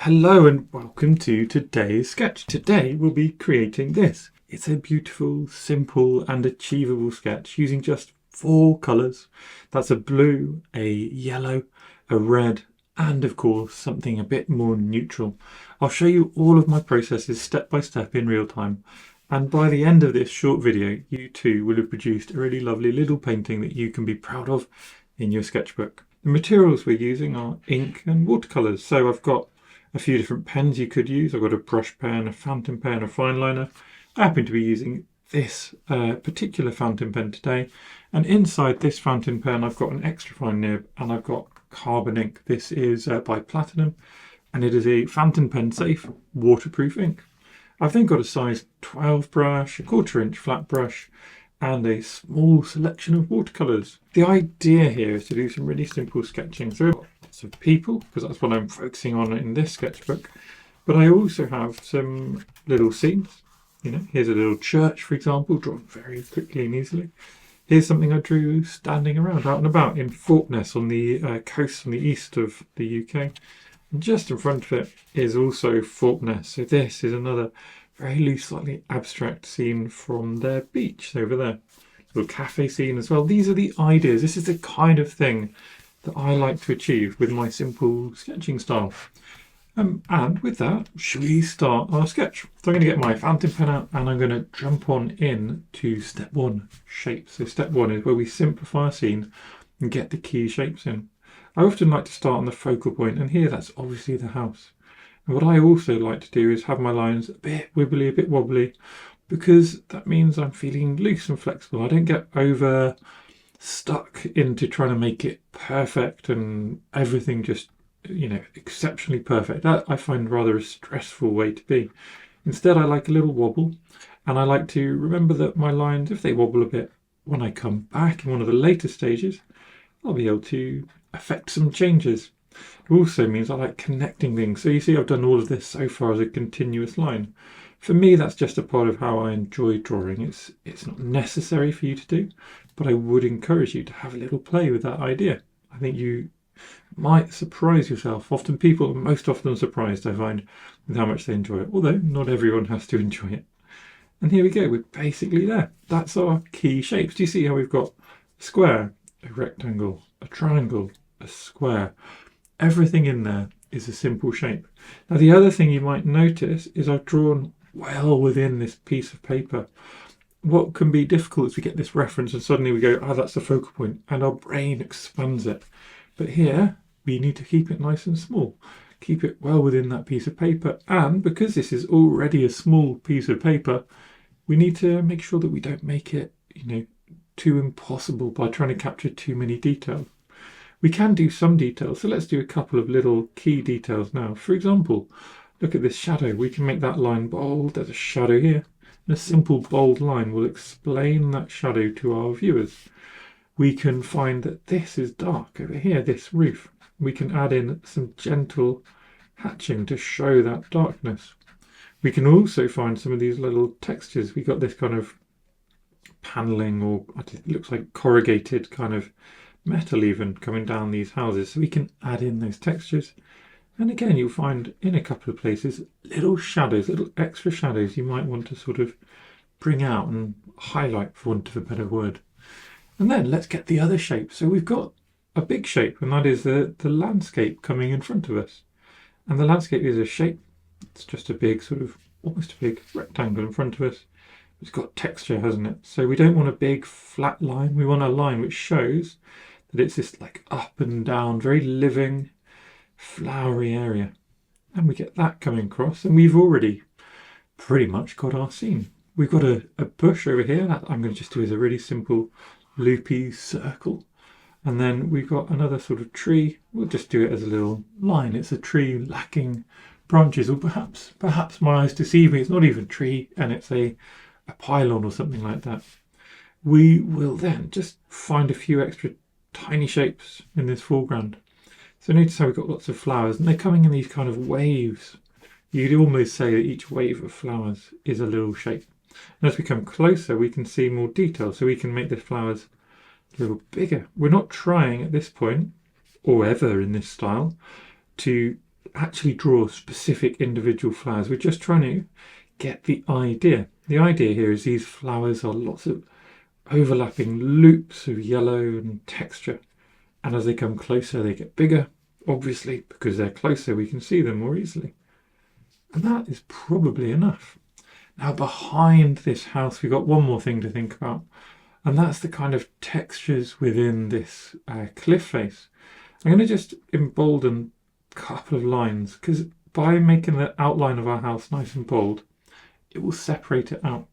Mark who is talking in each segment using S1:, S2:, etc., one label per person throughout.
S1: Hello and welcome to today's sketch. Today we'll be creating this. It's a beautiful, simple and achievable sketch using just 4 colours. That's a blue, a yellow, a red and of course something a bit more neutral. I'll show you all of my processes step by step in real time, and by the end of this short video you too will have produced a really lovely little painting that you can be proud of in your sketchbook. The materials we're using are ink and watercolours, so I've got a few different pens you could use. I've got a brush pen, a fountain pen, a fine liner. I happen to be using this particular fountain pen today, and inside this fountain pen I've got an extra fine nib and I've got carbon ink. This is by Platinum and it is a fountain pen safe waterproof ink. I've then got a size 12 brush, a 1/4 inch flat brush and a small selection of watercolours. The idea here is to do some really simple sketching. So lots of people, because that's what I'm focusing on in this sketchbook, but I also have some little scenes. Here's a little church, for example, drawn very quickly and easily. Here's something I drew standing around out and about in Thorpeness on the coast on the east of the UK. And just in front of it is also Thorpeness. So this is another very loose, slightly abstract scene from their beach over there. Little cafe scene as well. These are the ideas. This is the kind of thing that I like to achieve with my simple sketching style. And with that, should we start our sketch? So I'm going to get my fountain pen out and I'm going to jump on in to step 1, shapes. So step 1 is where we simplify a scene and get the key shapes in. I often like to start on the focal point, and here that's obviously the house. And what I also like to do is have my lines a bit wibbly, a bit wobbly, because that means I'm feeling loose and flexible. I don't get over stuck into trying to make it perfect and everything just, exceptionally perfect. That I find rather a stressful way to be. Instead, I like a little wobble, and I like to remember that my lines, if they wobble a bit, when I come back in one of the later stages, I'll be able to affect some changes. It also means I like connecting things. So you see I've done all of this so far as a continuous line. For me, that's just a part of how I enjoy drawing. It's not necessary for you to do, but I would encourage you to have a little play with that idea. I think you might surprise yourself. Often people are most often surprised, I find, with how much they enjoy it, although not everyone has to enjoy it. And here we go, we're basically there. That's our key shapes. Do you see how we've got a square, a rectangle, a triangle, a square? Everything in there is a simple shape. Now the other thing you might notice is I've drawn well within this piece of paper. What can be difficult is we get this reference and suddenly we go, oh, that's the focal point, and our brain expands it. But here we need to keep it nice and small. Keep it well within that piece of paper, and because this is already a small piece of paper, we need to make sure that we don't make it, too impossible by trying to capture too many details. We can do some details, so let's do a couple of little key details now. For example, look at this shadow. We can make that line bold. There's a shadow here. And a simple bold line will explain that shadow to our viewers. We can find that this is dark over here, this roof. We can add in some gentle hatching to show that darkness. We can also find some of these little textures. We got this kind of paneling, or it looks like corrugated kind of metal even coming down these houses, so we can add in those textures. And again, you'll find in a couple of places little shadows, little extra shadows you might want to sort of bring out and highlight, for want of a better word. And then let's get the other shape. So we've got a big shape, and that is the landscape coming in front of us. And the landscape is a shape. It's just a big sort of, almost a big rectangle in front of us. It's got texture, hasn't it? So we don't want a big flat line. We want a line which shows that it's this like up and down, very living, flowery area. And we get that coming across, and we've already pretty much got our scene. We've got a bush over here that I'm going to just do as a really simple loopy circle. And then we've got another sort of tree. We'll just do it as a little line. It's a tree lacking branches, or perhaps my eyes deceive me. It's not even a tree, and it's a pylon or something like that. We will then just find a few extra tiny shapes in this foreground. So notice how we've got lots of flowers, and they're coming in these kind of waves. You'd almost say that each wave of flowers is a little shape. And as we come closer, we can see more detail, so we can make the flowers a little bigger. We're not trying at this point, or ever in this style, to actually draw specific individual flowers. We're just trying to get the idea. The idea here is these flowers are lots of overlapping loops of yellow and texture. And as they come closer, they get bigger. Obviously, because they're closer, we can see them more easily. And that is probably enough. Now, behind this house, we've got one more thing to think about. And that's the kind of textures within this cliff face. I'm going to just embolden a couple of lines, because by making the outline of our house nice and bold, it will separate it out.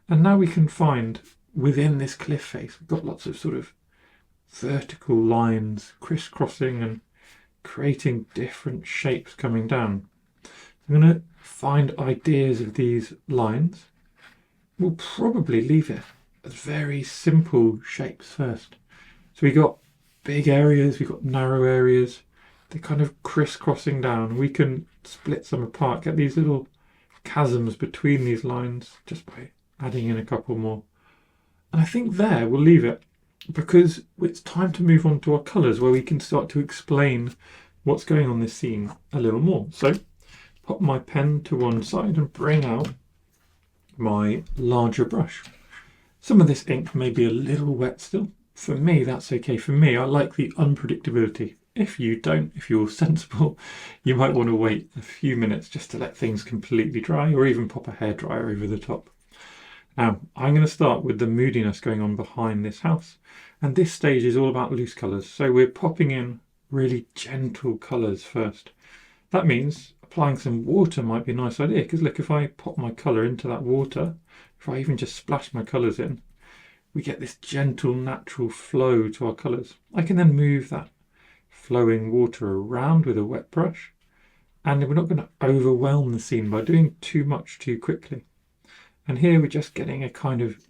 S1: And now we can find within this cliff face, we've got lots of sort of vertical lines crisscrossing and creating different shapes coming down. I'm going to find ideas of these lines. We'll probably leave it as very simple shapes first. So we got big areas, we've got narrow areas. They're kind of crisscrossing down. We can split some apart, get these little chasms between these lines just by adding in a couple more. And I think there we'll leave it, because it's time to move on to our colours, where we can start to explain what's going on in this scene a little more. So pop my pen to one side and bring out my larger brush. Some of this ink may be a little wet still. For me, that's okay. For me, I like the unpredictability. If you don't, if you're sensible, you might want to wait a few minutes just to let things completely dry, or even pop a hairdryer over the top. Now, I'm going to start with the moodiness going on behind this house. And this stage is all about loose colours. So we're popping in really gentle colours first. That means applying some water might be a nice idea, because look, if I pop my colour into that water, if I even just splash my colours in, we get this gentle, natural flow to our colours. I can then move that flowing water around with a wet brush, and we're not going to overwhelm the scene by doing too much too quickly. And here we're just getting a kind of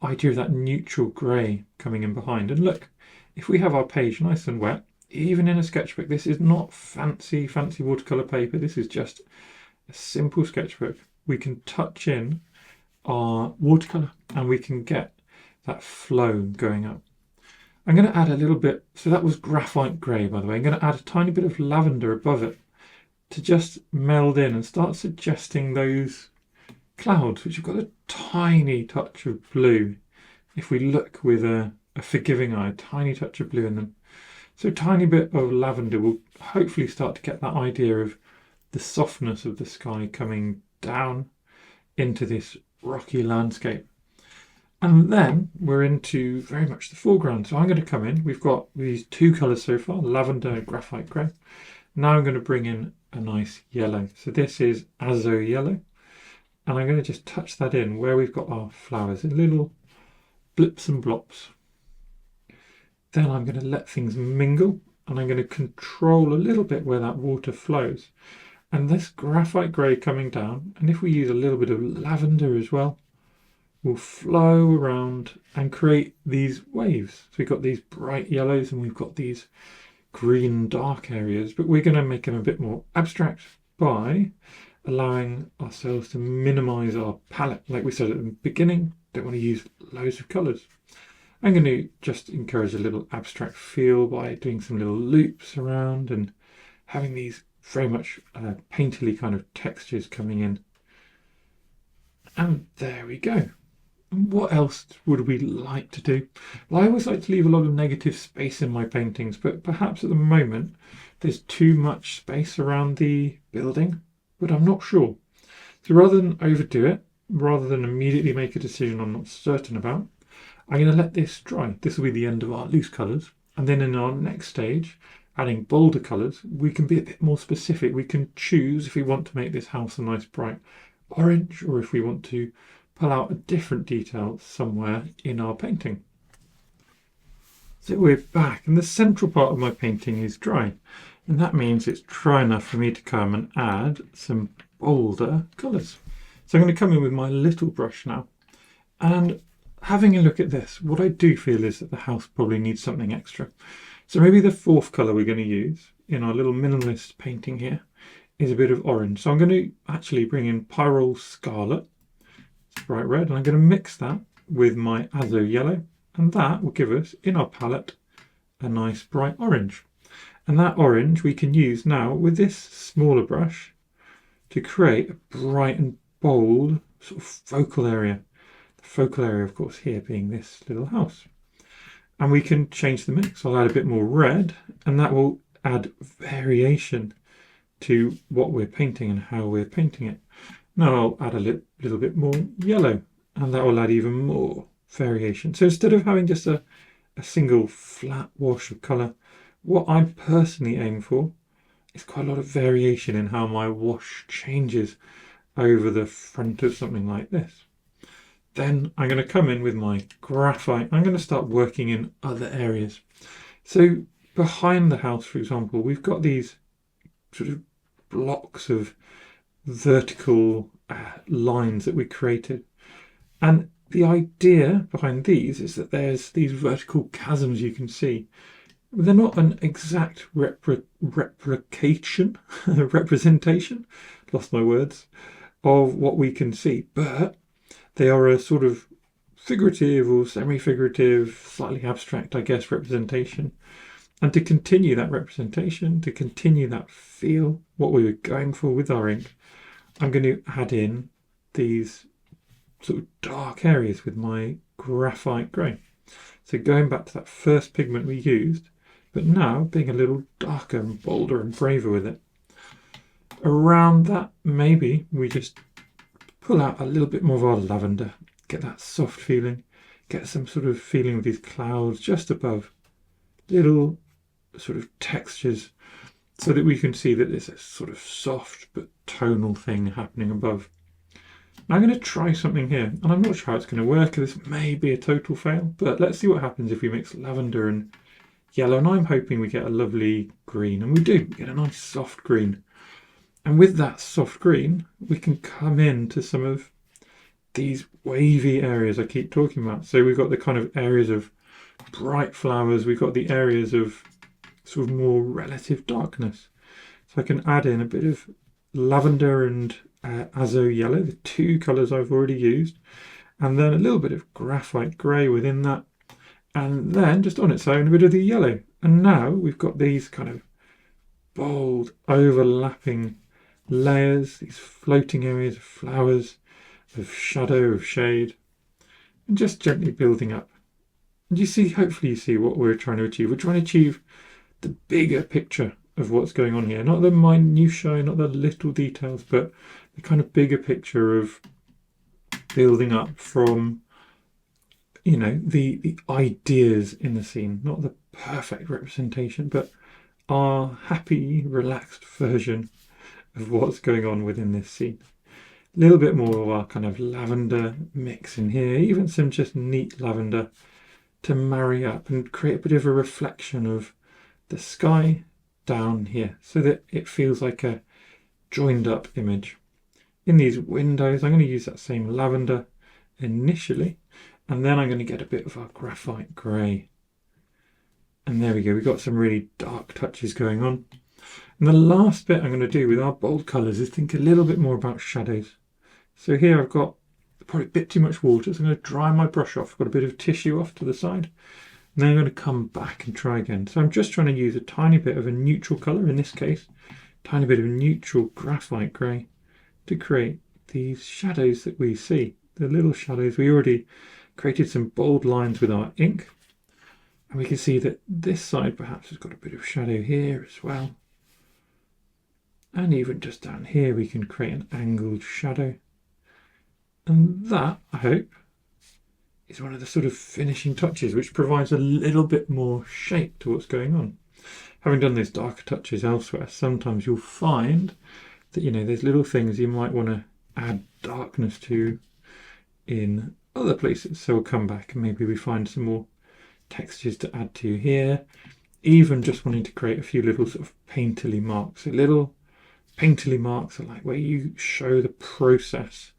S1: idea of that neutral grey coming in behind. And look, if we have our page nice and wet, even in a sketchbook, this is not fancy watercolour paper, this is just a simple sketchbook. We can touch in our watercolour and we can get that flow going up. I'm going to add a little bit, so that was graphite grey by the way, I'm going to add a tiny bit of lavender above it to just meld in and start suggesting those clouds, which have got a tiny touch of blue. If we look with a forgiving eye, a tiny touch of blue in them. So a tiny bit of lavender will hopefully start to get that idea of the softness of the sky coming down into this rocky landscape. And then we're into very much the foreground. So I'm going to come in, we've got these two colours so far, lavender and graphite grey. Now I'm going to bring in a nice yellow. So this is azo yellow. And I'm going to just touch that in where we've got our flowers in little blips and blops. Then I'm going to let things mingle, and I'm going to control a little bit where that water flows. And this graphite grey coming down, and if we use a little bit of lavender as well, will flow around and create these waves. So we've got these bright yellows and we've got these green dark areas, but we're going to make them a bit more abstract by allowing ourselves to minimize our palette. Like we said at the beginning, don't want to use loads of colors. I'm going to just encourage a little abstract feel by doing some little loops around and having these very much painterly kind of textures coming in. And there we go. And what else would we like to do? Well, I always like to leave a lot of negative space in my paintings, but perhaps at the moment there's too much space around the building, but I'm not sure. So rather than overdo it, rather than immediately make a decision I'm not certain about, I'm going to let this dry. This will be the end of our loose colours. And then in our next stage, adding bolder colours, we can be a bit more specific. We can choose if we want to make this house a nice bright orange, or if we want to pull out a different detail somewhere in our painting. So we're back, and the central part of my painting is dry. And that means it's dry enough for me to come and add some bolder colours. So I'm going to come in with my little brush now. And having a look at this, what I do feel is that the house probably needs something extra. So maybe the fourth colour we're going to use in our little minimalist painting here is a bit of orange. So I'm going to actually bring in Pyrrole Scarlet, it's bright red, and I'm going to mix that with my Azo Yellow, and that will give us, in our palette, a nice bright orange. And that orange we can use now with this smaller brush to create a bright and bold sort of focal area. The focal area, of course, here being this little house. And we can change the mix. I'll add a bit more red, and that will add variation to what we're painting and how we're painting it. Now I'll add a little bit more yellow, and that will add even more variation. So instead of having just a single flat wash of colour, what I personally aim for is quite a lot of variation in how my wash changes over the front of something like this. Then I'm going to come in with my graphite. I'm going to start working in other areas. So behind the house, for example, we've got these sort of blocks of vertical lines that we created. And the idea behind these is that there's these vertical chasms you can see. They're not an exact representation, lost my words, of what we can see, but they are a sort of figurative or semi-figurative, slightly abstract, I guess, representation. And to continue that representation, to continue that feel, what we were going for with our ink, I'm going to add in these sort of dark areas with my graphite grey. So going back to that first pigment we used, but now being a little darker and bolder and braver with it. Around that, maybe we just pull out a little bit more of our lavender, get that soft feeling, get some sort of feeling with these clouds just above, little sort of textures, so that we can see that there's a sort of soft but tonal thing happening above. Now I'm going to try something here, and I'm not sure how it's going to work. This may be a total fail, but let's see what happens if we mix lavender and yellow, and I'm hoping we get a lovely green, and we do get a nice soft green. And with that soft green, we can come into some of these wavy areas I keep talking about. So we've got the kind of areas of bright flowers, we've got the areas of sort of more relative darkness. So I can add in a bit of lavender and azo yellow, the two colours I've already used, and then a little bit of graphite grey within that, and then just on its own a bit of the yellow. And now we've got these kind of bold overlapping layers, these floating areas of flowers, of shadow, of shade, and just gently building up. And you see, hopefully you see what we're trying to achieve. We're trying to achieve the bigger picture of what's going on here, not the minutiae, not the little details, but the kind of bigger picture of building up from, you know, the ideas in the scene, not the perfect representation, but our happy, relaxed version of what's going on within this scene. A little bit more of our kind of lavender mix in here, even some just neat lavender to marry up and create a bit of a reflection of the sky down here, so that it feels like a joined up image. In these windows, I'm going to use that same lavender initially, and then I'm going to get a bit of our graphite grey. And there we go, we've got some really dark touches going on. And the last bit I'm going to do with our bold colours is think a little bit more about shadows. So here I've got probably a bit too much water, so I'm going to dry my brush off. I've got a bit of tissue off to the side. And then I'm going to come back and try again. So I'm just trying to use a tiny bit of a neutral colour, in this case, tiny bit of neutral graphite grey, to create these shadows that we see. The little shadows. We already created some bold lines with our ink. And we can see that this side perhaps has got a bit of shadow here as well. And even just down here we can create an angled shadow. And that, I hope, is one of the sort of finishing touches which provides a little bit more shape to what's going on. Having done those darker touches elsewhere, sometimes you'll find that, you know, there's little things you might want to add darkness to in other places. So we'll come back and maybe we find some more textures to add to here. Even just wanting to create a few little sort of painterly marks. So little painterly marks are like where you show the process.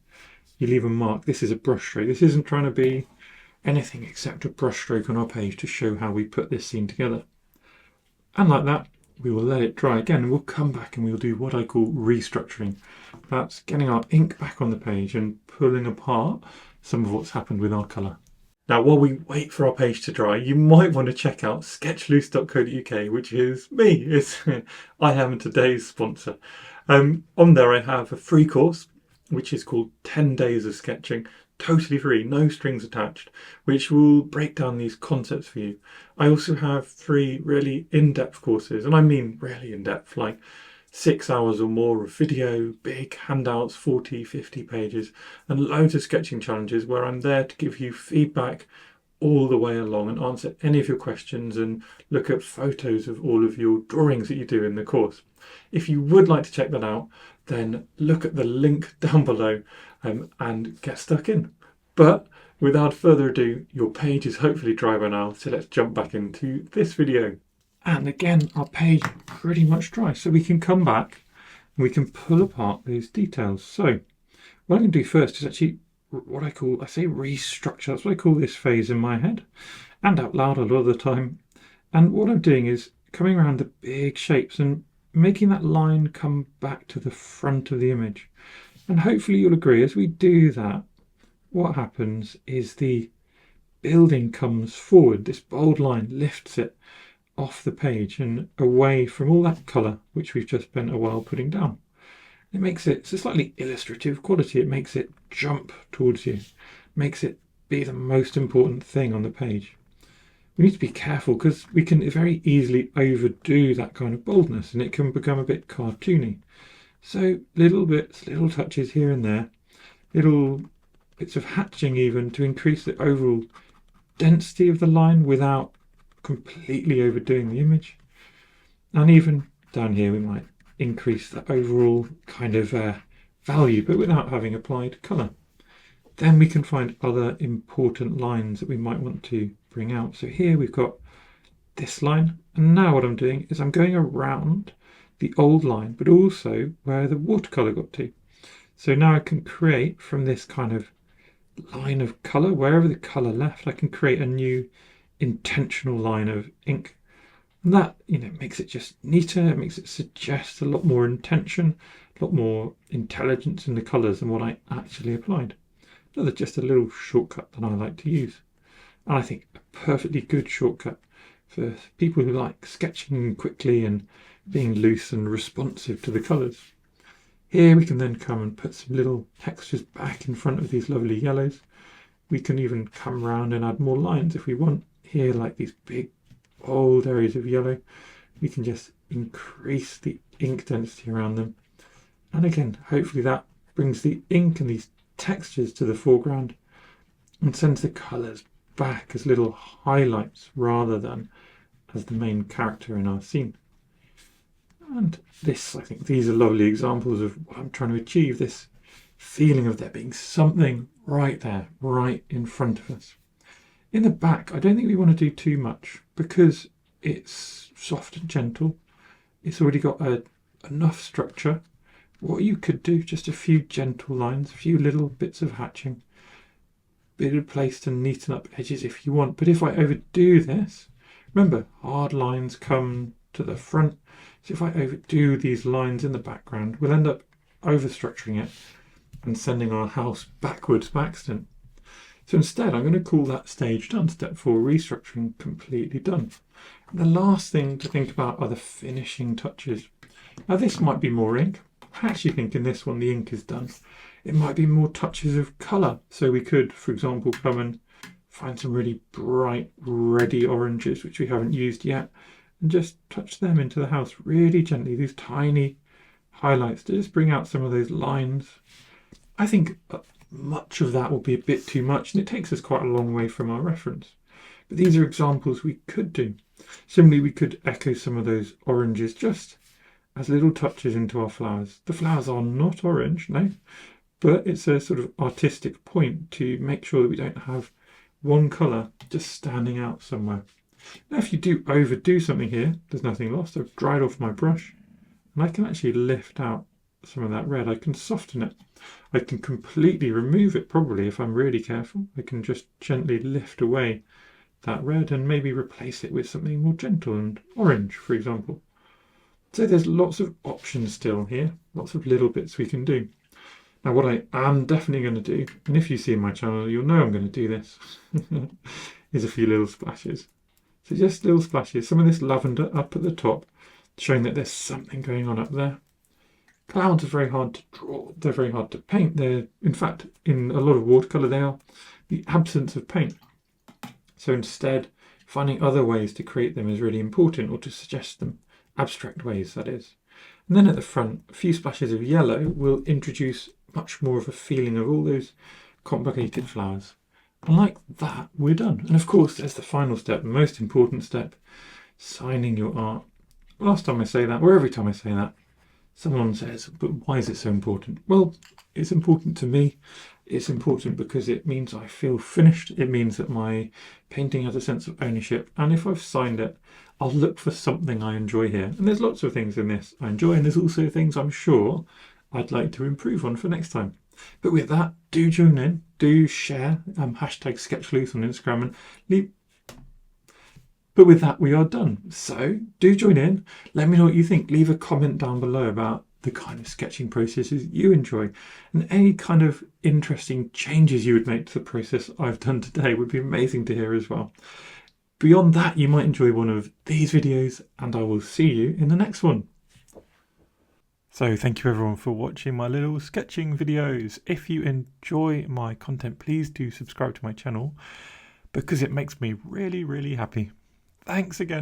S1: You leave a mark. This is a brush stroke. This isn't trying to be anything except a brush stroke on our page to show how we put this scene together. And like that, we will let it dry again, and we'll come back and we'll do what I call restructuring. That's getting our ink back on the page and pulling apart some of what's happened with our colour. Now, while we wait for our page to dry, you might want to check out sketchloose.co.uk, which is me. I am today's sponsor. On there, I have a free course, which is called 10 Days of Sketching, totally free, no strings attached, which will break down these concepts for you. I also have 3 really in-depth courses, and I mean really in-depth, like 6 hours or more of video, big handouts, 40, 50 pages, and loads of sketching challenges where I'm there to give you feedback all the way along and answer any of your questions and look at photos of all of your drawings that you do in the course. If you would like to check that out, then look at the link down below and get stuck in. But without further ado, your page is hopefully dry by now, so let's jump back into this video. And again, our page is pretty much dry, so we can come back and we can pull apart those details. So what I'm going to do first is actually what I say restructure. That's what I call this phase in my head and out loud a lot of the time. And what I'm doing is coming around the big shapes and making that line come back to the front of the image. And hopefully you'll agree, as we do that, what happens is the building comes forward. This bold line lifts it off the page and away from all that colour which we've just spent a while putting down. It makes it's a slightly illustrative quality. It makes it jump towards you, makes it be the most important thing on the page. We need to be careful because we can very easily overdo that kind of boldness and it can become a bit cartoony. So little bits, little touches here and there, little bits of hatching even to increase the overall density of the line without completely overdoing the image. And even down here we might increase the overall kind of value but without having applied colour. Then we can find other important lines that we might want to bring out. So here we've got this line, and now what I'm doing is I'm going around the old line but also where the watercolour got to. So now I can create from this kind of line of colour, wherever the colour left, I can create a new intentional line of ink. And that, makes it just neater. It makes it suggest a lot more intention, a lot more intelligence in the colours than what I actually applied. Just a little shortcut that I like to use. And I think a perfectly good shortcut for people who like sketching quickly and being loose and responsive to the colours. Here we can then come and put some little textures back in front of these lovely yellows. We can even come around and add more lines if we want. Here, like these big bold areas of yellow, we can just increase the ink density around them. And again, hopefully that brings the ink and these textures to the foreground and sends the colours back as little highlights rather than as the main character in our scene. And this, I think these are lovely examples of what I'm trying to achieve, this feeling of there being something right there, right in front of us. In the back, I don't think we want to do too much because it's soft and gentle. It's already got enough structure. What you could do, just a few gentle lines, a few little bits of hatching, bit of place to neaten up edges if you want. But if I overdo this, remember, hard lines come to the front. So if I overdo these lines in the background, we'll end up overstructuring it and sending our house backwards by accident. So instead, I'm going to call that stage done. Step 4, restructuring completely done. And the last thing to think about are the finishing touches. Now this might be more ink. I actually think in this one the ink is done. It might be more touches of colour. So we could, for example, come and find some really bright reddy oranges, which we haven't used yet, and just touch them into the house really gently, these tiny highlights to just bring out some of those lines. I think much of that will be a bit too much and it takes us quite a long way from our reference. But these are examples we could do. Similarly, we could echo some of those oranges just as little touches into our flowers. The flowers are not orange, no, but it's a sort of artistic point to make sure that we don't have one colour just standing out somewhere. Now if you do overdo something here, there's nothing lost. I've dried off my brush and I can actually lift out some of that red. I can soften it. I can completely remove it probably if I'm really careful. I can just gently lift away that red and maybe replace it with something more gentle and orange, for example. So there's lots of options still here, lots of little bits we can do. Now what I am definitely going to do, and if you see my channel you'll know I'm going to do this, is a few little splashes. So just little splashes, some of this lavender up at the top, showing that there's something going on up there. Clouds are very hard to draw, they're very hard to paint. They're, in fact, in a lot of watercolor, they are the absence of paint. So instead, finding other ways to create them is really important, or to suggest them, abstract ways, that is. And then at the front, a few splashes of yellow will introduce much more of a feeling of all those complicated flowers. And like that, we're done. And of course, there's the final step, the most important step, signing your art. Last time I say that, or every time I say that, someone says, but why is it so important? Well, it's important to me. It's important because it means I feel finished. It means that my painting has a sense of ownership. And if I've signed it, I'll look for something I enjoy here. And there's lots of things in this I enjoy, and there's also things I'm sure I'd like to improve on for next time. But with that, do join in, do share, hashtag SketchLoose on Instagram, and leave. But with that, we are done. So do join in. Let me know what you think. Leave a comment down below about the kind of sketching processes you enjoy, and any kind of interesting changes you would make to the process I've done today would be amazing to hear as well. Beyond that, you might enjoy one of these videos, and I will see you in the next one. So thank you everyone for watching my little sketching videos. If you enjoy my content, please do subscribe to my channel because it makes me really, really happy. Thanks again.